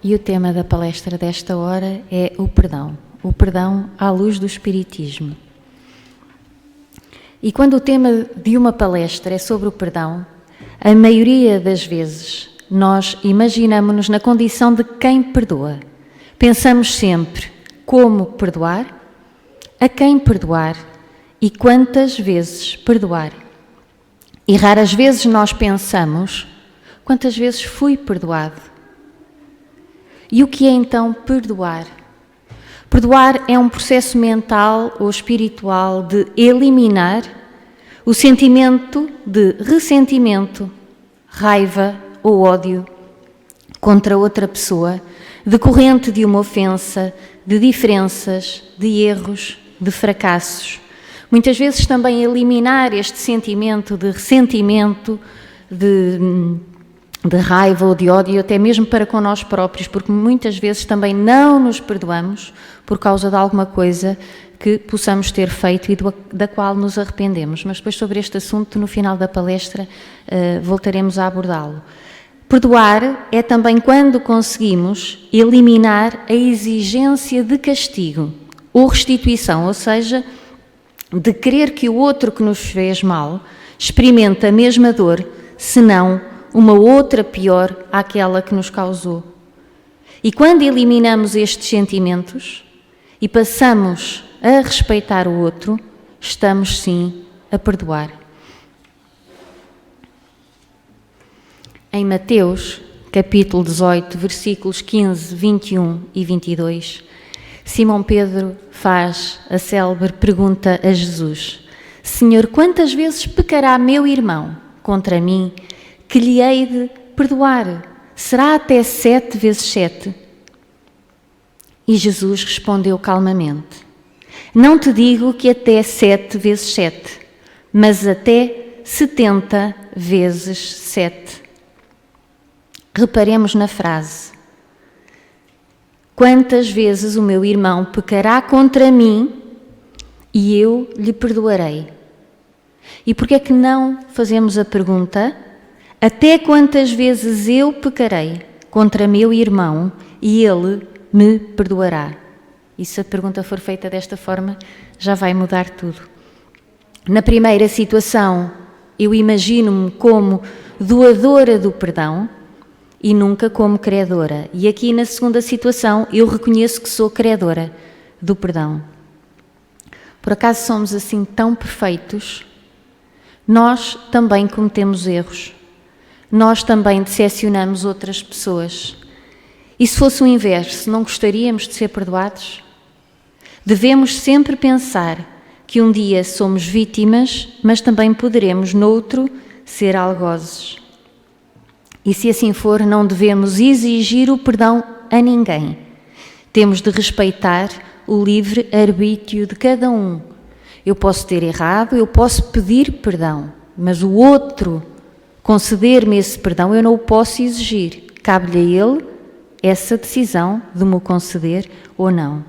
E o tema da palestra desta hora é o perdão à luz do Espiritismo. E quando o tema de uma palestra é sobre o perdão, a maioria das vezes nós imaginamos-nos na condição de quem perdoa. Pensamos sempre como perdoar, a quem perdoar e quantas vezes perdoar. E raras vezes nós pensamos quantas vezes fui perdoado. E o que é então perdoar? Perdoar é um processo mental ou espiritual de eliminar o sentimento de ressentimento, raiva ou ódio contra outra pessoa, decorrente de uma ofensa, de diferenças, de erros, de fracassos. Muitas vezes também eliminar este sentimento de ressentimento, de raiva ou de ódio, até mesmo para com nós próprios, porque muitas vezes também não nos perdoamos por causa de alguma coisa que possamos ter feito e da qual nos arrependemos. Mas depois sobre este assunto, no final da palestra, voltaremos a abordá-lo. Perdoar é também quando conseguimos eliminar a exigência de castigo ou restituição, ou seja, de querer que o outro que nos fez mal experimente a mesma dor, senão uma outra pior àquela que nos causou. E quando eliminamos estes sentimentos e passamos a respeitar o outro, estamos sim a perdoar. Em Mateus, capítulo 18, versículos 15, 21 e 22, Simão Pedro faz a célebre pergunta a Jesus: Senhor, quantas vezes pecará meu irmão contra mim que lhe hei de perdoar? Será até 7 vezes 7? E Jesus respondeu calmamente: Não te digo que até 7 vezes 7, mas até 70 vezes 7. Reparemos na frase: quantas vezes o meu irmão pecará contra mim e eu lhe perdoarei? E por que é que não fazemos a pergunta: até quantas vezes eu pecarei contra meu irmão e ele me perdoará? E se a pergunta for feita desta forma, já vai mudar tudo. Na primeira situação, eu imagino-me como doadora do perdão e nunca como credora. E aqui na segunda situação, eu reconheço que sou credora do perdão. Por acaso somos assim tão perfeitos? Nós também cometemos erros. Nós também decepcionamos outras pessoas. E se fosse o inverso, não gostaríamos de ser perdoados? Devemos sempre pensar que um dia somos vítimas, mas também poderemos, noutro, ser algozes. E se assim for, não devemos exigir o perdão a ninguém. Temos de respeitar o livre arbítrio de cada um. Eu posso ter errado, eu posso pedir perdão, mas o outro conceder-me esse perdão, eu não o posso exigir. Cabe-lhe a ele essa decisão de me conceder ou não.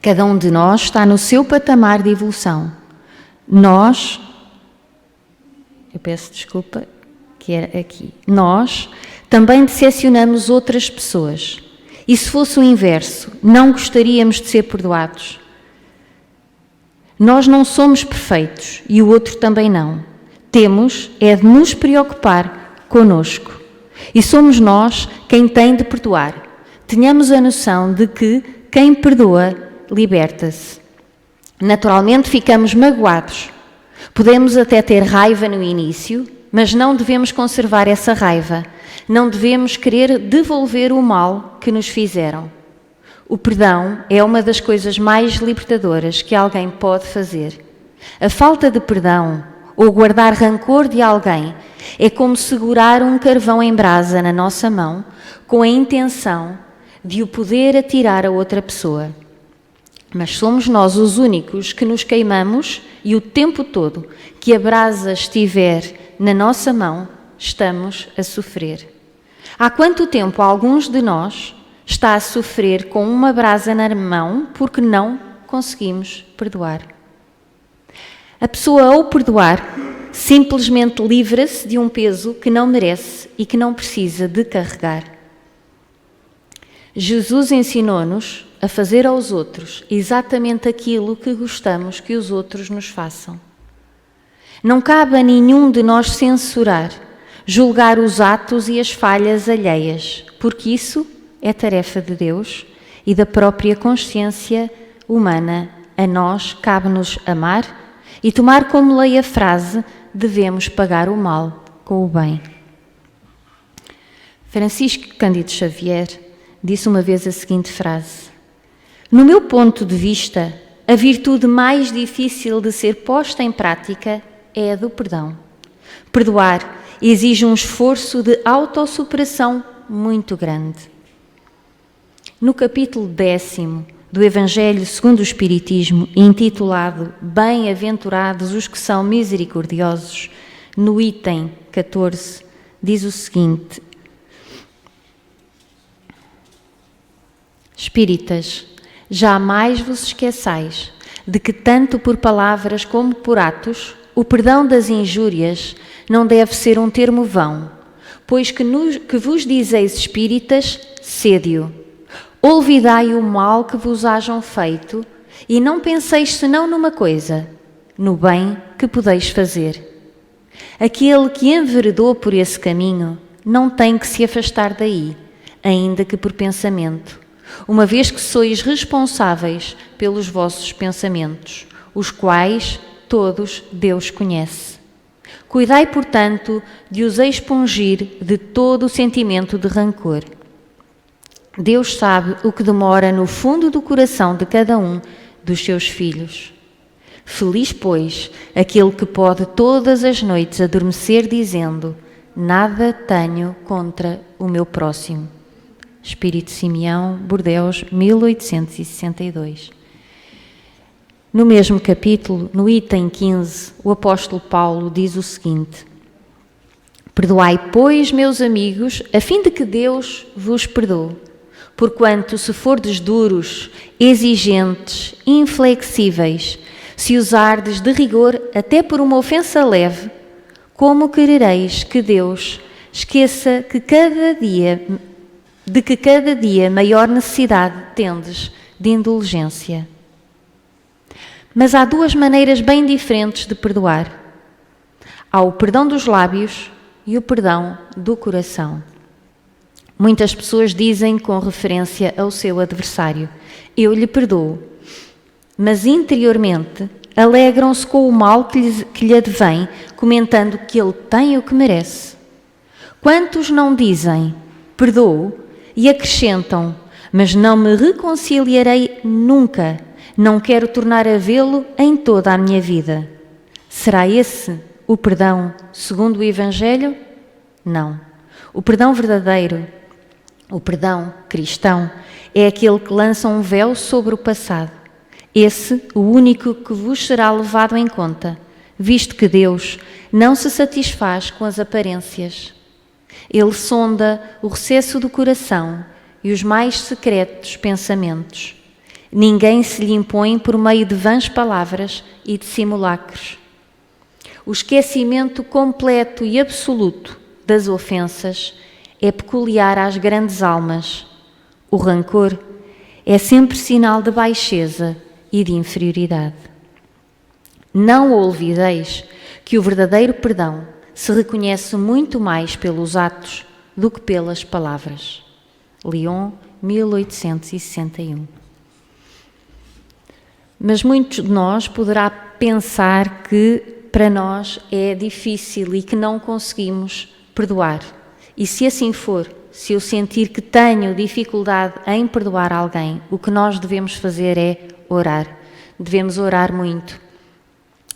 Cada um de nós está no seu patamar de evolução. Eu peço desculpa, que era aqui. Nós também decepcionamos outras pessoas. E se fosse o inverso, não gostaríamos de ser perdoados? Nós não somos perfeitos e o outro também não. Temos é de nos preocupar conosco. E somos nós quem tem de perdoar. Tenhamos a noção de que quem perdoa liberta-se. Naturalmente ficamos magoados. Podemos até ter raiva no início, mas não devemos conservar essa raiva. Não devemos querer devolver o mal que nos fizeram. O perdão é uma das coisas mais libertadoras que alguém pode fazer. A falta de perdão ou guardar rancor de alguém é como segurar um carvão em brasa na nossa mão com a intenção de o poder atirar a outra pessoa. Mas somos nós os únicos que nos queimamos e o tempo todo que a brasa estiver na nossa mão, estamos a sofrer. Há quanto tempo alguns de nós está a sofrer com uma brasa na mão porque não conseguimos perdoar? A pessoa, ao perdoar, simplesmente livra-se de um peso que não merece e que não precisa de carregar. Jesus ensinou-nos a fazer aos outros exatamente aquilo que gostamos que os outros nos façam. Não cabe a nenhum de nós censurar, julgar os atos e as falhas alheias, porque isso é tarefa de Deus e da própria consciência humana. A nós cabe-nos amar e tomar como lei a frase: devemos pagar o mal com o bem. Francisco Cândido Xavier disse uma vez a seguinte frase: no meu ponto de vista, a virtude mais difícil de ser posta em prática é a do perdão. Perdoar exige um esforço de autossuperação muito grande. No capítulo 10º do Evangelho segundo o Espiritismo, intitulado Bem-aventurados os que são misericordiosos, no item 14, diz o seguinte: Espíritas, jamais vos esqueçais de que tanto por palavras como por atos, o perdão das injúrias não deve ser um termo vão, pois que vos dizeis espíritas, sede-o. Olvidai o mal que vos hajam feito e não penseis senão numa coisa, no bem que podeis fazer. Aquele que enveredou por esse caminho não tem que se afastar daí, ainda que por pensamento, uma vez que sois responsáveis pelos vossos pensamentos, os quais todos Deus conhece. Cuidai, portanto, de os expungir de todo o sentimento de rancor. Deus sabe o que demora no fundo do coração de cada um dos seus filhos. Feliz, pois, aquele que pode todas as noites adormecer dizendo: nada tenho contra o meu próximo. Espírito Simeão, Bordeus, 1862. No mesmo capítulo, no item 15, o apóstolo Paulo diz o seguinte: perdoai, pois, meus amigos, a fim de que Deus vos perdoe, porquanto se fordes duros, exigentes, inflexíveis, se usardes de rigor até por uma ofensa leve, como querereis que Deus esqueça que cada dia maior necessidade tendes de indulgência? Mas há duas maneiras bem diferentes de perdoar. Há o perdão dos lábios e o perdão do coração. Muitas pessoas dizem com referência ao seu adversário: eu lhe perdoo, mas interiormente alegram-se com o mal que lhe advém, comentando que ele tem o que merece. Quantos não dizem perdoo e acrescentam: mas não me reconciliarei nunca, não quero tornar a vê-lo em toda a minha vida. Será esse o perdão segundo o Evangelho? Não. O perdão verdadeiro, o perdão cristão, é aquele que lança um véu sobre o passado. Esse, o único que vos será levado em conta, visto que Deus não se satisfaz com as aparências. Ele sonda o recesso do coração e os mais secretos pensamentos. Ninguém se lhe impõe por meio de vãs palavras e de simulacros. O esquecimento completo e absoluto das ofensas é peculiar às grandes almas. O rancor é sempre sinal de baixeza e de inferioridade. Não olvideis que o verdadeiro perdão se reconhece muito mais pelos atos do que pelas palavras. Lyon, 1861. Mas muitos de nós poderá pensar que para nós é difícil e que não conseguimos perdoar. E se assim for, se eu sentir que tenho dificuldade em perdoar alguém, o que nós devemos fazer é orar. Devemos orar muito.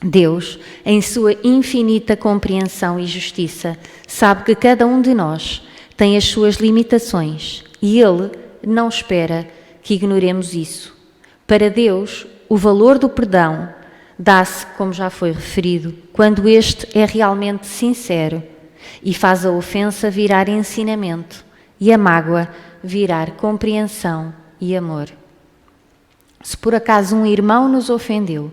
Deus, em sua infinita compreensão e justiça, sabe que cada um de nós tem as suas limitações e Ele não espera que ignoremos isso. Para Deus, o valor do perdão dá-se, como já foi referido, quando este é realmente sincero e faz a ofensa virar ensinamento e a mágoa virar compreensão e amor. Se por acaso um irmão nos ofendeu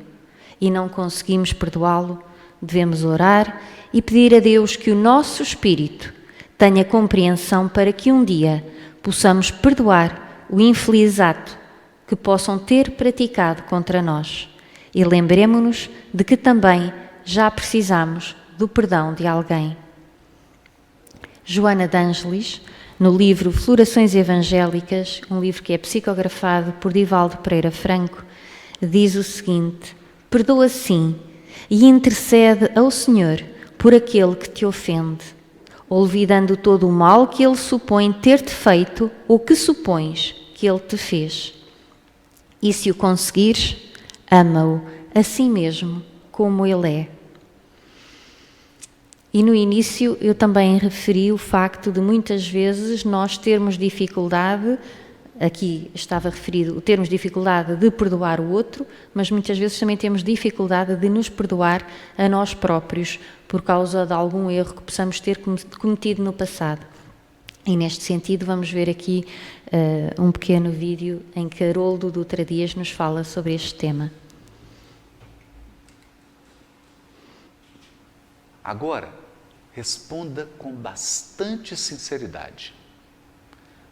e não conseguimos perdoá-lo, devemos orar e pedir a Deus que o nosso espírito tenha compreensão para que um dia possamos perdoar o infeliz ato que possam ter praticado contra nós e lembremo-nos de que também já precisamos do perdão de alguém. Joana de Ângelis, no livro Florações Evangélicas, um livro que é psicografado por Divaldo Pereira Franco, diz o seguinte: perdoa sim e intercede ao Senhor por aquele que te ofende, olvidando todo o mal que ele supõe ter-te feito ou que supões que ele te fez. E se o conseguires, ama-o a si mesmo como ele é. E no início eu também referi o facto de muitas vezes nós termos dificuldade, aqui estava referido, termos dificuldade de perdoar o outro, mas muitas vezes também temos dificuldade de nos perdoar a nós próprios por causa de algum erro que possamos ter cometido no passado. E neste sentido vamos ver aqui um pequeno vídeo em que Haroldo Dutra Dias nos fala sobre este tema. Agora, responda com bastante sinceridade.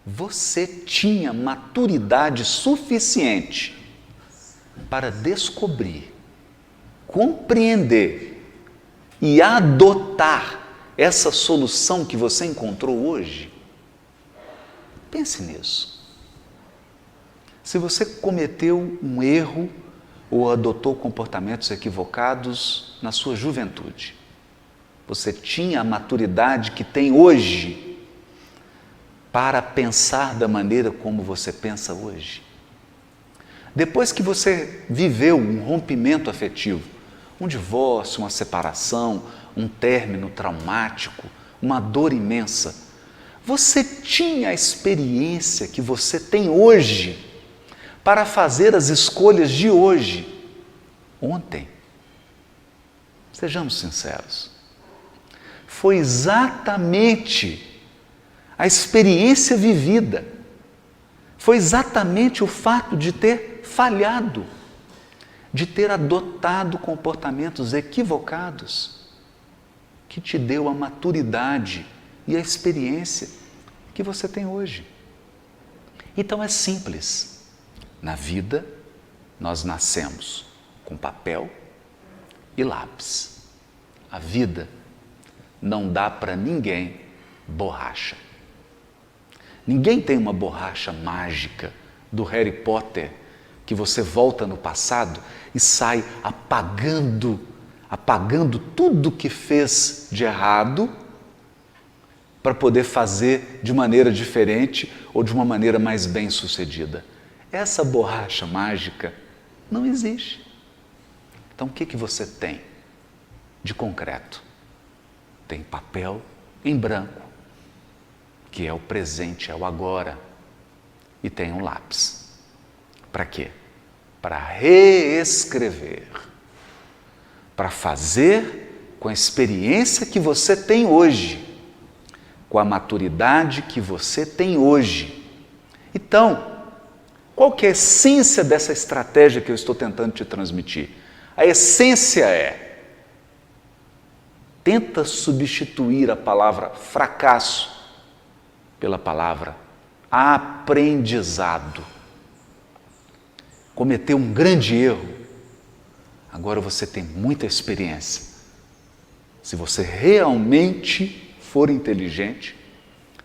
Você tinha maturidade suficiente para descobrir, compreender e adotar essa solução que você encontrou hoje? Pense nisso. Se você cometeu um erro ou adotou comportamentos equivocados na sua juventude, você tinha a maturidade que tem hoje para pensar da maneira como você pensa hoje? Depois que você viveu um rompimento afetivo, um divórcio, uma separação, um término traumático, uma dor imensa, você tinha a experiência que você tem hoje para fazer as escolhas de hoje, ontem? Sejamos sinceros. Foi exatamente a experiência vivida, foi exatamente o fato de ter falhado, de ter adotado comportamentos equivocados, que te deu a maturidade e a experiência que você tem hoje. Então é simples. Na vida, nós nascemos com papel e lápis. A vida não dá para ninguém borracha. Ninguém tem uma borracha mágica do Harry Potter que você volta no passado e sai apagando tudo que fez de errado para poder fazer de maneira diferente ou de uma maneira mais bem-sucedida. Essa borracha mágica não existe. Então o que você tem de concreto? Tem papel em branco, que é o presente, é o agora, e tem um lápis. Para quê? Para reescrever, para fazer com a experiência que você tem hoje, com a maturidade que você tem hoje. Então, qual que é a essência dessa estratégia que eu estou tentando te transmitir? A essência é: tenta substituir a palavra fracasso pela palavra aprendizado. Cometeu um grande erro, agora você tem muita experiência. Se você realmente for inteligente,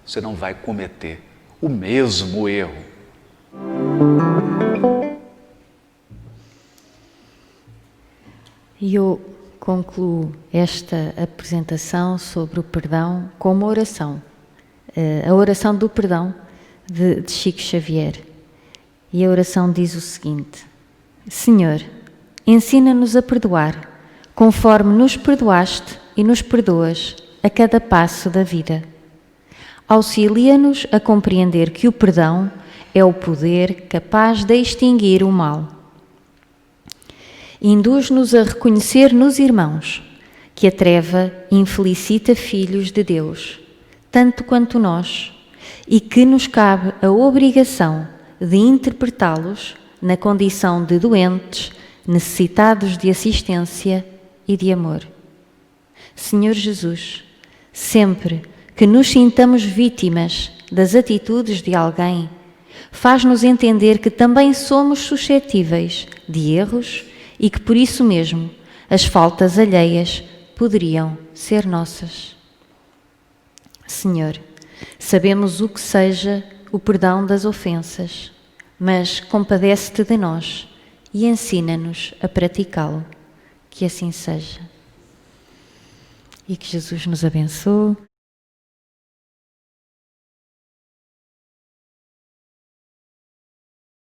você não vai cometer o mesmo erro. E eu concluo esta apresentação sobre o perdão com uma oração. A oração do perdão de Chico Xavier. E a oração diz o seguinte: Senhor, ensina-nos a perdoar, conforme nos perdoaste e nos perdoas a cada passo da vida. Auxilia-nos a compreender que o perdão é o poder capaz de extinguir o mal. Induz-nos a reconhecer nos irmãos que a treva infelicita filhos de Deus, tanto quanto nós, e que nos cabe a obrigação de interpretá-los na condição de doentes, necessitados de assistência e de amor. Senhor Jesus, sempre que nos sintamos vítimas das atitudes de alguém, Faz-nos entender que também somos suscetíveis de erros e que, por isso mesmo, as faltas alheias poderiam ser nossas. Senhor, sabemos o que seja o perdão das ofensas, mas compadece-te de nós e ensina-nos a praticá-lo. Que assim seja. E que Jesus nos abençoe.